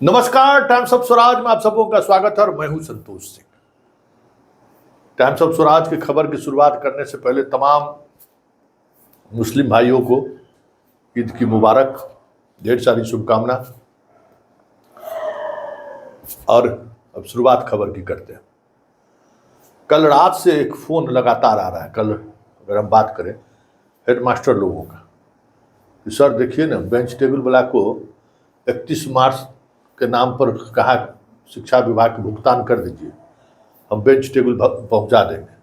नमस्कार, times of Swaraj में आप सबों का स्वागत है और मैं हूं संतोष सिंह। टाइम्स ऑफ स्वराज की खबर की शुरुआत करने से पहले तमाम मुस्लिम भाइयों को ईद की मुबारक, ढेर सारी शुभकामना। और अब शुरुआत खबर की करते हैं। कल रात से एक फोन लगातार आ रहा है। कल अगर हम बात करें हेडमास्टर लोगों का, कि सर देखिए ना, बेंच टेबल वाला को 31 मार्च के नाम पर कहा शिक्षा विभाग को भुगतान कर दीजिए, हम बेंच टेबल पहुंचा देंगे।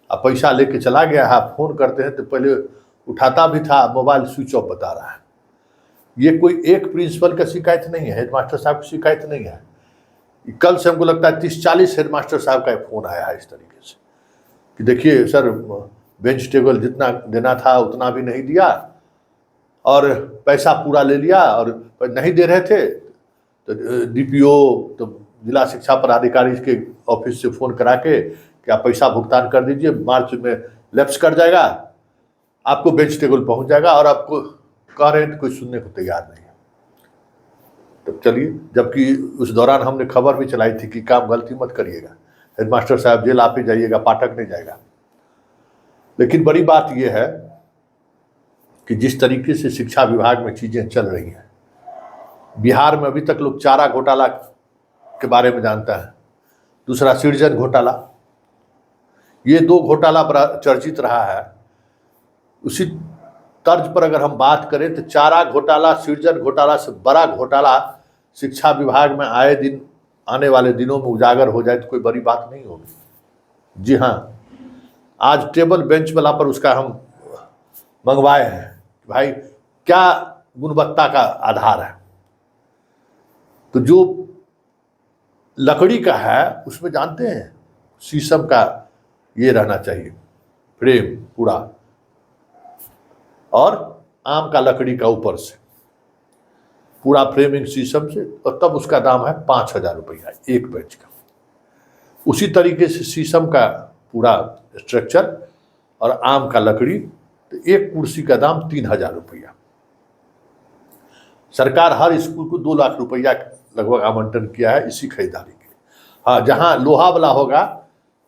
अब पैसा लेके चला गया है। आप फोन करते हैं तो पहले उठाता भी था, मोबाइल स्विच ऑफ बता रहा है। ये कोई एक प्रिंसिपल का शिकायत नहीं है, हेडमास्टर साहब की शिकायत नहीं है। कल से हमको लगता है 30-40 हेडमास्टर साहब का फोन आया है इस तरीके से कि देखिए सर, बेंच टेबल जितना देना था उतना भी नहीं दिया और पैसा पूरा ले लिया, और नहीं दे रहे थे तो डीपीओ तो जिला शिक्षा पदाधिकारी के ऑफिस से फोन करा के कि आप पैसा भुगतान कर दीजिए, मार्च में लैप्स कर जाएगा, आपको बेंच टेबल पहुंच जाएगा। और आपको कह रहे हैं तो कोई सुनने को तैयार नहीं है। तो चलिए, जबकि उस दौरान हमने खबर भी चलाई थी कि काम गलती मत करिएगा, हेडमास्टर साहब जेल आप ही जाइएगा, पाठक नहीं जाएगा। लेकिन बड़ी बात यह है कि जिस तरीके से शिक्षा विभाग में चीजें चल रही हैं, बिहार में अभी तक लोग चारा घोटाला के बारे में जानता है, दूसरा सृजन घोटाला। ये दो घोटाला बड़ा चर्चित रहा है। उसी तर्ज पर अगर हम बात करें तो चारा घोटाला, सृजन घोटाला से बड़ा घोटाला शिक्षा विभाग में आए दिन, आने वाले दिनों में उजागर हो जाए तो कोई बड़ी बात नहीं होगी। जी हाँ, आज टेबल बेंच वाला पर उसका हम मंगवाए हैं कि भाई क्या गुणवत्ता का आधार है। तो जो लकड़ी का है उसमें जानते हैं शीशम का ये रहना चाहिए फ्रेम पूरा, और आम का लकड़ी का ऊपर से पूरा फ्रेमिंग शीशम से, और तब उसका दाम है 5,000 रुपया एक बेंच का। उसी तरीके से शीशम का पूरा स्ट्रक्चर और आम का लकड़ी, तो एक कुर्सी का दाम 3,000 रुपया। सरकार हर स्कूल को 2 लाख रुपया लगभग आवंटन किया है इसी खरीदारी के। हाँ, जहाँ लोहा वाला होगा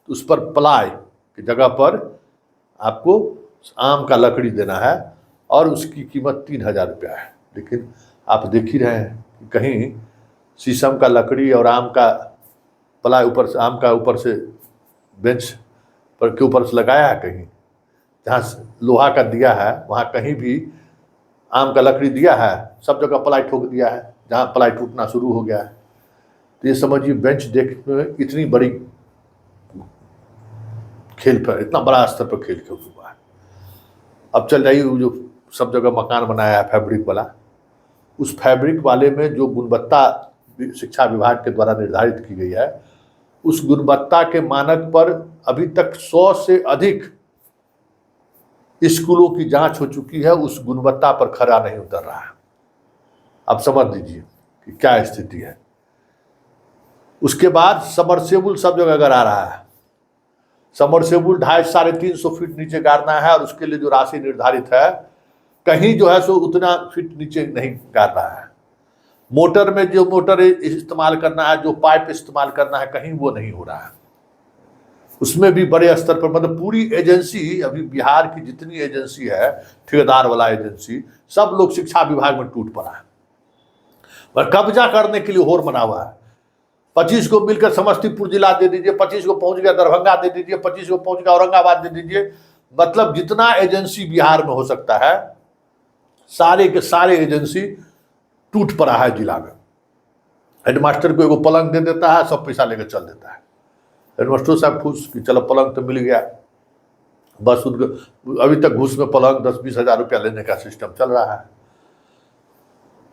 तो उस पर प्लाई की जगह पर आपको आम का लकड़ी देना है और उसकी कीमत 3,000 रुपया है। लेकिन आप देख ही रहे हैं कि कहीं शीशम का लकड़ी और आम का प्लाई ऊपर से, आम का ऊपर से बेंच पर के ऊपर से लगाया है, कहीं जहाँ लोहा का दिया है वहाँ कहीं भी आम का लकड़ी दिया है, सब जगह प्लाई ठोक दिया है, जहाँ प्लाई टूटना शुरू हो गया है। तो ये समझिए बेंच देखने में इतनी बड़ी खेल पर, इतना बड़ा स्तर पर खेल खेल हुआ है। अब चल जाइए, जो सब जगह मकान बनाया है फैब्रिक वाला, उस फैब्रिक वाले में जो गुणवत्ता शिक्षा विभाग के द्वारा निर्धारित की गई है, उस गुणवत्ता के मानक पर अभी तक 100 से अधिक स्कूलों की जांच हो चुकी है, उस गुणवत्ता पर खरा नहीं उतर रहा है। आप समझ लीजिए कि क्या स्थिति है। उसके बाद सबमर्सिबल सब जगह गड़ा रहा है। सबमर्सिबल 250-350 फीट नीचे गाड़ना है, और उसके लिए जो राशि निर्धारित है कहीं जो है सो उतना फीट नीचे नहीं गाड़ रहा है। मोटर में जो मोटर इस्तेमाल करना है, जो पाइप इस्तेमाल करना है, कहीं वो नहीं हो रहा है। उसमें भी बड़े स्तर पर, मतलब पूरी एजेंसी, अभी बिहार की जितनी एजेंसी है, ठेकेदार वाला एजेंसी, सब लोग शिक्षा विभाग में टूट पड़ा है और कब्जा करने के लिए होर बना हुआ है। 25 को मिलकर समस्तीपुर जिला दे दीजिए, 25 को पहुंच गया दरभंगा दे दीजिए, 25 को पहुंच गया औरंगाबाद दे दीजिए। मतलब जितना एजेंसी बिहार में हो सकता है, सारे के सारे एजेंसी टूट पड़ा है जिला में। हेडमास्टर को एगो पलंग दे देता है, सब पैसा लेकर चल देता है। हेडमास्टर साहब खुश कि चलो पलंग तो मिल गया, बस उनको अभी तक घूस में पलंग 10-20 हज़ार रुपया लेने का सिस्टम चल रहा है।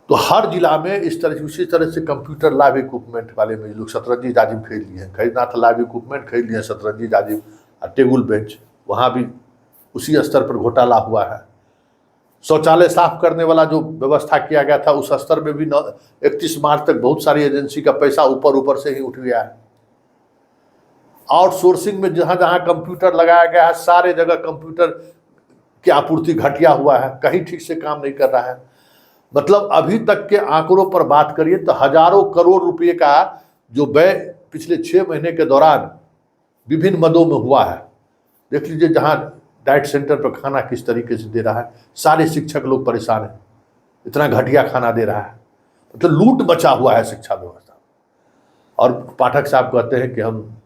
तो हर जिला में इस तरह, उसी तरह से कंप्यूटर लैब इक्विपमेंट वाले में लोग शतरंजी जाजिम खरीद लिए हैं, खरीदना था लैब इक्विपमेंट खरीद लिए, शतरंजी जाजिम और टेबल बेंच, वहाँ भी उसी स्तर पर घोटाला हुआ है। शौचालय साफ करने वाला जो व्यवस्था किया गया था, उस स्तर में भी 31 मार्च तक बहुत सारी एजेंसी का पैसा ऊपर ऊपर से ही उठ गया है। आउटसोर्सिंग में जहाँ जहाँ कंप्यूटर लगाया गया है, सारे जगह कंप्यूटर की आपूर्ति घटिया हुआ है, कहीं ठीक से काम नहीं कर रहा है। मतलब अभी तक के आंकड़ों पर बात करिए तो हजारों करोड़ रुपए का जो व्यय पिछले 6 महीने के दौरान विभिन्न मदों में हुआ है। देख लीजिए, जहां डाइट सेंटर पर खाना किस तरीके से दे रहा है, सारे शिक्षक लोग परेशान हैं, इतना घटिया खाना दे रहा है, मतलब लूट मचा हुआ है शिक्षा व्यवस्था। और पाठक साहब कहते हैं कि हम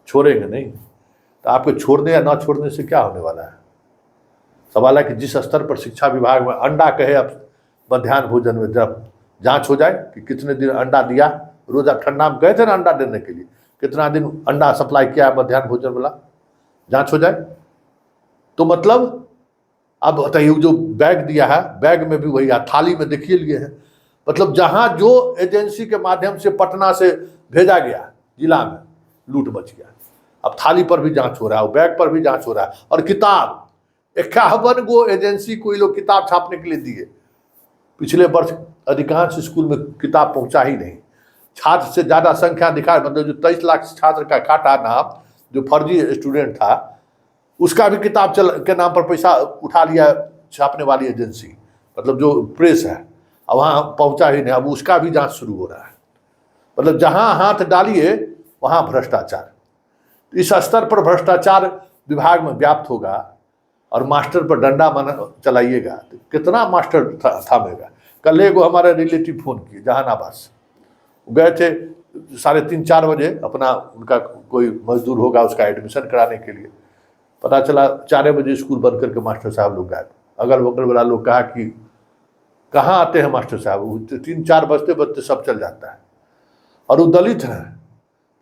छोड़ेंगे नहीं, तो आपके छोड़ने या ना छोड़ने से क्या होने वाला है? सवाल है कि जिस स्तर पर शिक्षा विभाग में अंडा कहे अब मध्याह्न भोजन में जब जांच हो जाए कि कितने दिन अंडा दिया, रोजा ठंडा में गए थे ना अंडा देने के लिए, कितना दिन अंडा सप्लाई किया मध्याह्न भोजन वाला, जांच हो जाए तो मतलब अब बताइए जो बैग दिया है, बैग में भी वही है, थाली में देखिए लिए है। मतलब जहां जो एजेंसी के माध्यम से पटना से भेजा गया जिला में लूट मच गया। अब थाली पर भी जांच हो रहा है, बैग पर भी जांच हो रहा है। और किताब 51 गो एजेंसी को ये लोग किताब छापने के लिए दिए। पिछले वर्ष अधिकांश स्कूल में किताब पहुंचा ही नहीं। छात्र से ज्यादा संख्या दिखा, मतलब जो 23 लाख छात्र का काटा नाम, जो फर्जी स्टूडेंट था, उसका भी किताब के नाम पर पैसा उठा लिया छापने वाली एजेंसी, मतलब जो प्रेस है, अब वहाँ पहुंचा ही नहीं। अब उसका भी जांच शुरू हो रहा है। मतलब जहां हाथ डालिए वहां भ्रष्टाचार। इस स्तर पर भ्रष्टाचार विभाग में व्याप्त होगा और मास्टर पर डंडा चलाइएगा तो कितना मास्टर थामेगा। कल एगो हमारे रिलेटिव फोन किए जहानाबाद से, गए थे 3:30-4 बजे अपना, उनका कोई मजदूर होगा उसका एडमिशन कराने के लिए। पता चला 4 बजे स्कूल बंद करके मास्टर साहब लोग गायब। अगल बगल वाला लोग कहा कि कहाँ आते हैं मास्टर साहब, 3-4 बजते बजते सब चल जाता है। और वो दलित हैं।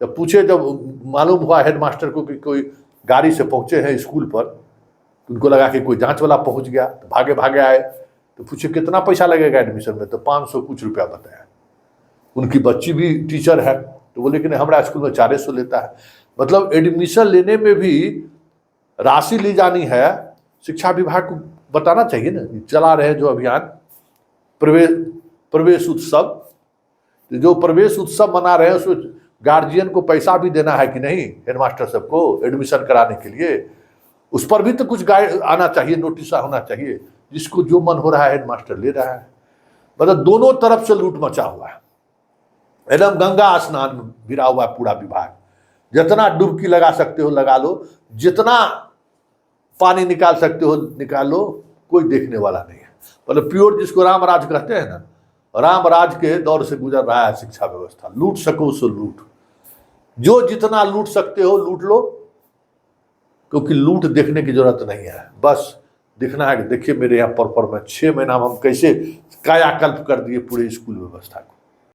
जब पूछे, जब मालूम हुआ हेड मास्टर को कि कोई गाड़ी से पहुंचे हैं स्कूल पर, तो उनको लगा कि कोई जांच वाला पहुंच गया, तो भागे भागे आए। तो पूछे कितना पैसा लगेगा एडमिशन में, तो 500 कुछ रुपया बताया। उनकी बच्ची भी टीचर है, तो बोले कि नहीं हमारा स्कूल में 400 लेता है। मतलब एडमिशन लेने में भी राशि ली जानी है। शिक्षा विभाग को बताना चाहिए ना, चला रहे जो अभियान प्रवेश उत्सव, जो प्रवेश उत्सव मना रहे हैं उसमें गार्जियन को पैसा भी देना है कि नहीं, हेडमास्टर सबको एडमिशन कराने के लिए, उस पर भी तो कुछ गाइड आना चाहिए, नोटिस होना चाहिए। जिसको जो मन हो रहा है हेडमास्टर ले रहा है। मतलब दोनों तरफ से लूट मचा हुआ है, एकदम गंगा स्नान में गिरा हुआ है पूरा विभाग। जितना डुबकी लगा सकते हो लगा लो, जितना पानी निकाल सकते हो निकाल लो, कोई देखने वाला नहीं है। मतलब प्योर जिसको राम राज कहते हैं ना, राम राज के दौर से गुजर रहा है शिक्षा व्यवस्था। लूट सको सो लूट, जो जितना लूट सकते हो लूट लो, क्योंकि लूट देखने की जरूरत नहीं है। बस दिखना है कि देखिए मेरे यहाँ परफॉर्मेंस 6 महीना में हम कैसे कायाकल्प कर दिए पूरे स्कूल व्यवस्था को।